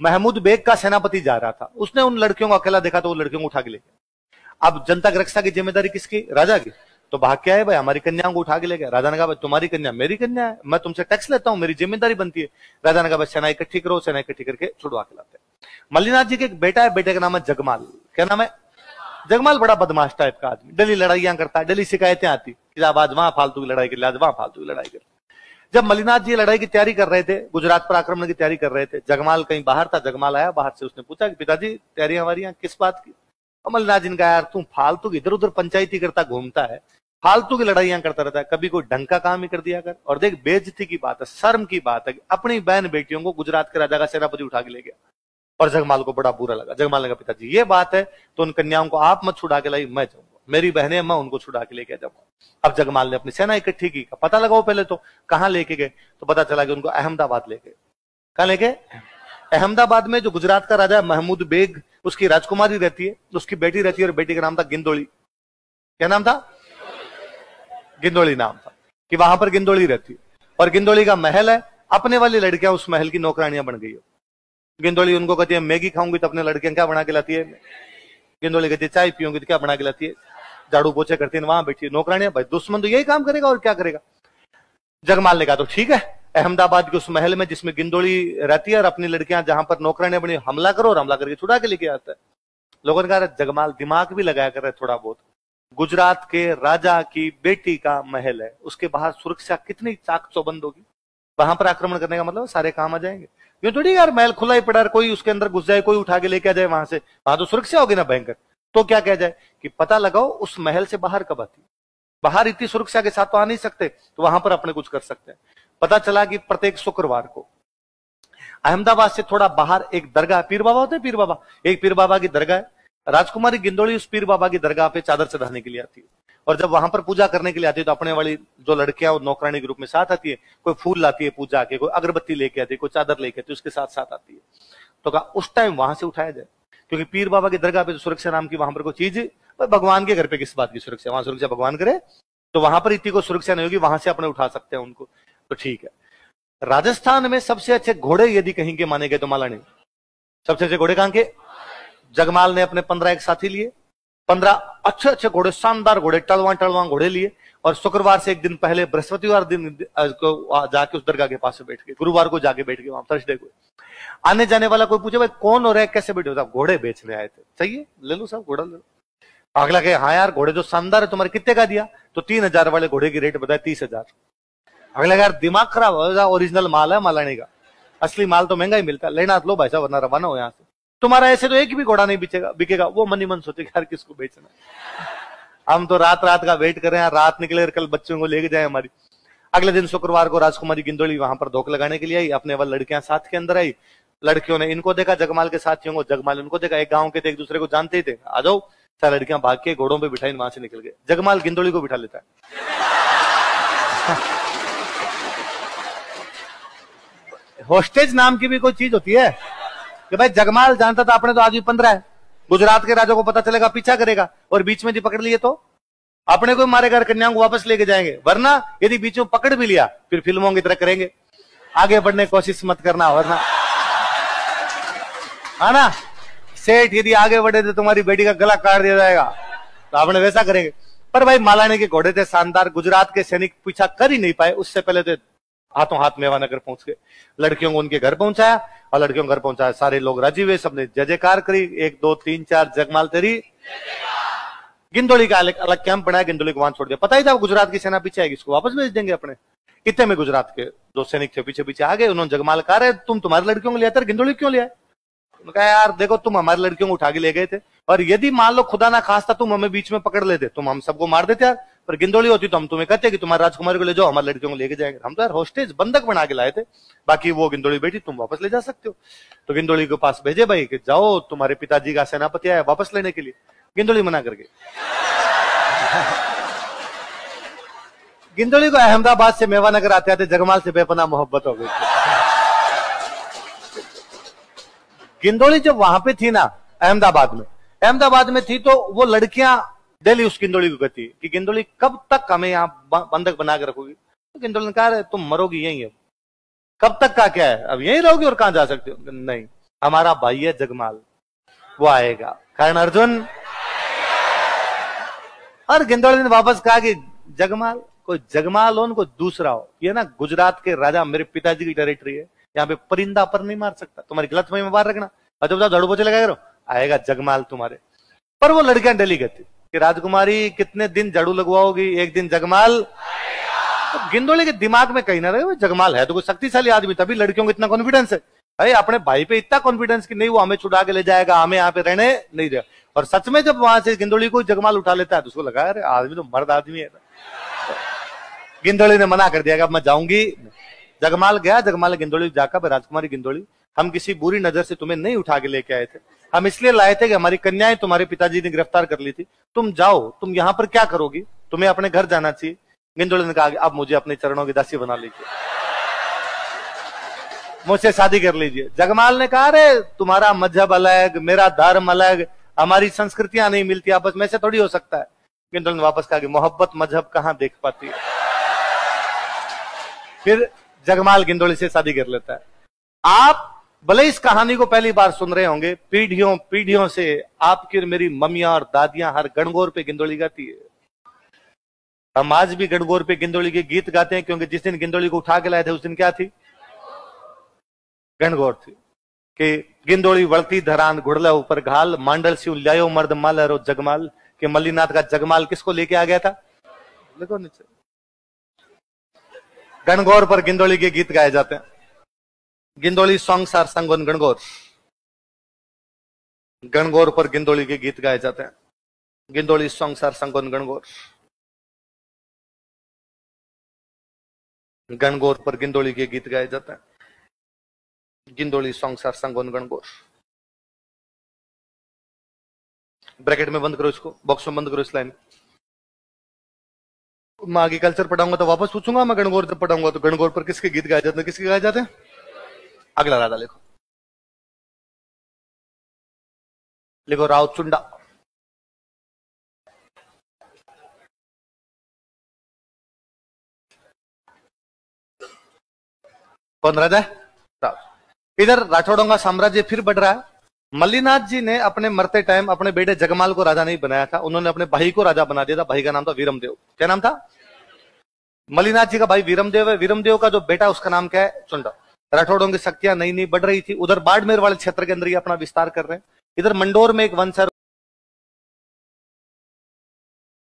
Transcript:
Mahmood bag का सेनापति जा रहा था, उसने उन लड़कियों को अकेला देखा तो वो लड़कियों को उठा के ले गया। अब जनता की रक्षा की जिम्मेदारी किसकी? राजा की। तो भाग क्या है भाई, हमारी कन्याओं को उठा के ले गया। राजा ने कहा तुम्हारी कन्या मेरी कन्या है, मैं तुमसे टैक्स लेता हूं, मेरी जिम्मेदारी बनती है। राजा ने कहा सेना इकट्ठी करो, सेना इकट्ठी करके छुड़वा के लाते। मल्लीनाथ जी के एक बेटा है, बेटे का नाम है जगमाल। क्या नाम है? जगमाल। बड़ा बदमाश टाइप का आदमी, डेली लड़ाइयां करता है, डेली शिकायतें आती कि अब आज वहां फालतू की लड़ाई कर, आज वहां फालतू की लड़ाई कर। जब मल्लीनाथ जी लड़ाई की तैयारी कर रहे थे, गुजरात पर आक्रमण की तैयारी कर रहे थे, जगमाल कहीं बाहर था। जगमाल आया बाहर से, उसने पूछा कि पिताजी तैयारियां हमारी किस बात की? और मल्लीनाथ जी ने कहा यार तू फालतू इधर उधर पंचायती करता घूमता है, फालतू की लड़ाइयां करता रहता है, कभी कोई ढंग का काम ही कर दिया कर। और देख बेइज्जती की बात है, शर्म की बात है, अपनी बहन बेटियों को गुजरात के राजा का सेनापति उठा के ले गया। और जगमाल को बड़ा बुरा लगा। जगमाल ने कहा पिताजी ये बात है तो उन कन्याओं को आप मत छुड़ा के लाई, मैं जाऊंगा, मेरी बहनें, मैं उनको छुड़ा के लेके जाऊंगा। अब जगमाल ने अपनी सेना इकट्ठी की, पता लगाओ पहले तो कहां लेके गए। तो पता चला कि उनको अहमदाबाद लेके। कहां लेके? अहमदाबाद में जो गुजरात का राजा महमूद बेग, उसकी राजकुमारी रहती है, उसकी बेटी रहती है, और बेटी का नाम था गिंदोली। क्या नाम था? गिंदोली नाम था, कि वहां पर गिंदोली रहती है। और गिंदोली का महल है, अपने वाली लड़कियां उस महल की नौकरानियां बन गई हो। गिंदोली उनको कहती है मैगी खाऊंगी तो अपने लड़कियां क्या बना के लाती है? गिंदोली कहती है चाय पीऊंगी तो क्या बना के लाती है? झाड़ू पोछे करती है, वहां बैठी है नौकरानियां। भाई दुश्मन तो यही काम करेगा और क्या करेगा। जगमाल ने कहा तो ठीक है, अहमदाबाद के उस महल में जिसमें गिंदोली रहती है और अपनी लड़कियां जहां पर नौकरानियां बनी, हमला करो और हमला करके छुड़ा के लेके आता है। लोगों ने कहा जगमाल दिमाग भी लगाया कर रहे थोड़ा बहुत, गुजरात के राजा की बेटी का महल है, उसके बाहर सुरक्षा कितनी चाक चौबंद होगी, वहां पर आक्रमण करने का मतलब सारे काम आ जाएंगे। यूं थोड़ी यार महल खुला ही पड़ा, कोई उसके अंदर घुस जाए, कोई उठा के लेके आ जाए वहां से, वहां तो सुरक्षा होगी ना भयंकर। तो क्या कहा जाए कि पता लगाओ उस महल से बाहर कब आती, बाहर इतनी सुरक्षा के साथ तो आ नहीं सकते, तो वहां पर अपने कुछ कर सकते हैं। पता चला कि प्रत्येक शुक्रवार को अहमदाबाद से थोड़ा बाहर एक दरगाह, पीर बाबा होते हैं, पीर बाबा, एक पीर बाबा की दरगाह है। राजकुमारी गिंदोली उस पीर बाबा की दरगाह पे चादर चढ़ाने के लिए आती है, और जब वहां पर पूजा करने के लिए आती है तो अपने वाली जो लड़कियां और नौकरानी ग्रुप में साथ आती है, कोई फूल लाती है पूजा के, कोई अगरबत्ती लेके आती है, कोई चादर लेके आती है, उसके साथ साथ आती है। तो कहा उस टाइम वहां से उठाया जाए, क्योंकि पीर बाबा की दरगाह पे सुरक्षा नाम की वहां पर कोई चीज, भगवान के घर पे किस बात की सुरक्षा, वहां सुरक्षा भगवान करे, तो वहां पर इतनी कोई सुरक्षा नहीं होगी, वहां से अपने उठा सकते हैं उनको, तो ठीक है। राजस्थान में सबसे अच्छे घोड़े यदि कहीं के माने गए तो मालानी, सबसे अच्छे घोड़े कहां के? जगमाल ने अपने 15 एक साथी लिए, 15 अच्छे अच्छे घोड़े, शानदार घोड़े, टलवां घोड़े लिए, और शुक्रवार से एक दिन पहले बृहस्पतिवार दिन जाके उस दरगाह के पास से बैठ गए, गुरुवार को जाके बैठ गए वहां, थर्सडे को। आने जाने वाला कोई पूछे भाई कौन हो रहा है, कैसे बैठे हो? साहब घोड़े बेचने आए थे। चाहिए ले लो साहब, घोड़ा ले लो। अगला कहे हाँ यार घोड़े जो शानदार है, तुम्हारे कितने का दिया? तो 3000 वाले घोड़े की रेट बताया 30,000। अगला यार दिमाग खराब हो, ओरिजिनल माल है मालानी का, असली माल तो महंगा ही मिलता है, लेना लो भाई साहब वरना रवाना हो यहाँ से। तुम्हारा ऐसे तो एक भी घोड़ा नहीं बिकेगा। वो मन ही मन सोचे यार किसको बेचना है, हम तो रात रात का वेट कर रहे हैं, रात निकले कल बच्चों को लेके जाए हमारी। अगले दिन शुक्रवार को राजकुमारी गिंदोली वहां पर धोख लगाने के लिए आई, अपने वाली लड़कियां साथ के अंदर आई। लड़कियों ने इनको देखा, जगमाल के साथियों को, जगमाल उनको देखा, एक गांव के थे, एक दूसरे को जानते ही थे, आ जाओ। सारी लड़कियां भाग के घोड़ों पे बिठाई वहां से निकल गए। जगमाल गिंदोली को बिठा लेता है। होस्टेज नाम की भी कोई चीज होती है कि भाई जगमाल जानता था अपने तो आदमी 15 है, गुजरात के राजा को पता चलेगा पीछा करेगा, और बीच में जी पकड़ लिए तो अपने को मारेगा, कन्याओं को वापस लेके जाएंगे। वरना यदि बीच में पकड़ भी लिया फिर फिल्मों की तरह करेंगे, आगे बढ़ने की कोशिश मत करना, वरना है ना सेठ यदि आगे बढ़े तो तुम्हारी बेटी का गला काट दिया जाएगा, तो आपने वैसा करेंगे। पर भाई मालानी के घोड़े थे शानदार, गुजरात के सैनिक पीछा कर ही नहीं पाए। उससे पहले तो हाथों हाथ मेवानगर पहुंच गए, लड़कियों को उनके घर पहुंचाया, और लड़कियों को घर पहुंचाया, सारे लोग राजी हुए, सबने जय जयकार करी, 1 2 3 4 जगमाल तेरी। गिंदोली का अलग कैंप बनाया, गिंदोली को वहां छोड़ दिया। पता ही था गुजरात की सेना पीछे आएगी, इसको वापस भेज देंगे अपने। इतने में गुजरात के जो सैनिक थे पीछे पीछे आ गए। उन्होंने जगमाल कहा रहे तुम तुम्हारी लड़कियों को ले आते, गिंदोली क्यों ले आए? उन्होंने कहा यार देखो तुम हमारी लड़कियों को उठा के ले गए थे, और यदि मान लो खुदा ना खास्ता तुम हमें बीच में पकड़ लेते, तुम हम सबको मार देते यार, पर गिंदोली होती तो हम तुम्हें कहते कि तुम्हारे राजकुमारी को ले जाओ, हमारी लड़कियों को लेके जाएंगे। हम तो यार होस्टेज बंधक बना के लाए थे, बाकी वो गिंदोली बेटी तुम वापस ले जा सकते हो। तो गिंदोली के पास भेजे भाई कि जाओ तुम्हारे पिताजी का सेनापति आया वापस लेने के लिए। गिंदोली मना करके गिंदोली को अहमदाबाद से मेवानगर आते आते जगमाल से बेपनाह मोहब्बत हो गई। गिंदोली जब वहां पे थी ना अहमदाबाद में थी, तो वो लड़कियां डेली उस गिंदोली को कहती कि गिंदोली कब तक हमें यहाँ बंधक बना के रखोगी? तो गिंदोली ने कहा तुम मरोगी यही है। कब तक का क्या है, अब यही रहोगी और कहां जा सकते हो? नहीं, हमारा भाई है जगमाल, वो आएगा। कर्ण अर्जुन, और गिंदोली ने वापस कहा कि जगमाल, कोई जगमाल हो कोई दूसरा हो, ये ना गुजरात के राजा मेरे पिताजी की टेरिटरी है, यहाँ पे परिंदा पर नहीं मार सकता, तुम्हारी गलतफहमी में बाहर रखना। अच्छा बताओ, झाड़ू पोछे लगा करो, आएगा जगमाल तुम्हारे। पर वो लड़कियां डली कहती कि राजकुमारी कितने दिन झाड़ू लगवाओगी, एक दिन जगमाल। तो गिंदोली के दिमाग में कहीं ना रहे, जगमाल है तो कोई शक्तिशाली आदमी, तभी लड़कियों को इतना कॉन्फिडेंस है। भाई अपने भाई पे इतना कॉन्फिडेंस कि नहीं वो हमें छुड़ा के ले जाएगा, हमें यहाँ पे रहने नहीं देगा। और सच में जब वहां से गिंदोली को जगमाल उठा लेता है तो उसको लगा अरे आदमी तो मर्द आदमी है। गिंदोली ने मना कर दिया कि अब मैं जाऊंगी। जगमाल गया। जगमाल गिंदोली जाकर, राजकुमारी गिंदोली, हम किसी बुरी नजर से तुम्हें नहीं उठा के लेके आए थे, हम इसलिए लाए थे कि हमारी कन्याएं तुम्हारे पिताजी ने गिरफ्तार कर ली थी, तुम जाओ, तुम यहाँ पर क्या करोगी, तुम्हें अपने घर जाना चाहिए। गिंदोली ने कहा अब मुझे अपने चरणों की दासी बना लीजिए, मुझसे शादी कर लीजिए। जगमाल ने कहा अरे तुम्हारा मजहब अलग, मेरा धर्म अलग, हमारी संस्कृतियां नहीं मिलती आपस में, ऐसे थोड़ी हो सकता है। गिंदोली ने वापस कहा कि मोहब्बत मजहब कहां देख पाती है। फिर जगमाल गिंदोली से शादी कर लेता है। आप भले इस कहानी को पहली बार सुन रहे होंगे, पीढ़ियों पीढ़ियों से आपकी और मेरी मम्मियां और दादियां हर गणगौर पे गिंदोली गाती है। हम आज भी गणगौर पे गिंदोली के गीत गाते हैं, क्योंकि जिस दिन गिंदोली को उठा के लाए थे उस दिन क्या थी, गणगौर थी। कि गिंदोली वळती धरान घुड़ला ऊपर घाल, मांडल सिंह ल्यायो मर्द माल रो जगमाल। के मल्लीनाथ का जगमाल किसको लेके आ गया था, देखो नीचे। गणगौर पर गिंदोली के गीत गाए जाते हैं। गिंदोली सॉन्ग्स आर संग ऑन गणगौर। गणगौर पर गिंदोली के गीत गाए जाते हैं। गिंदोली सॉन्ग्स आर संग ऑन गणगौर। गणगौर पर गिंदोली के गीत गाए जाते हैं। गिंदोली सॉन्ग्स आर संग ऑन गणगौर। ब्रैकेट में बंद करो इसको, बॉक्स में बंद करो इस लाइन। मैं आगे कल्चर पढ़ाऊंगा तो वापस पूछूंगा, मैं गणगौर जब पढ़ाऊंगा तो गणगौर पर किसके गीत गाए जाते हैं, किसके गाए जाते हैं। अगला राधा लिखो, लिखो राव चुंडा। कौन राजा है, राव। इधर राठौड़ों का साम्राज्य फिर बढ़ रहा है। मल्लीनाथ जी ने अपने मरते टाइम अपने बेटे जगमाल को राजा नहीं बनाया था, उन्होंने अपने भाई को राजा बना दिया था। भाई का नाम था वीरमदेव। क्या नाम था, मल्लीनाथ जी का भाई वीरमदेव है। वीरमदेव का जो बेटा उसका नाम क्या है, चुंडा। राठौड़ों की शक्तियां नई नई बढ़ रही थी। उधर बाड़मेर वाले क्षेत्र के अंदर ये अपना विस्तार कर रहे हैं। इधर मंडोर में एक वंश है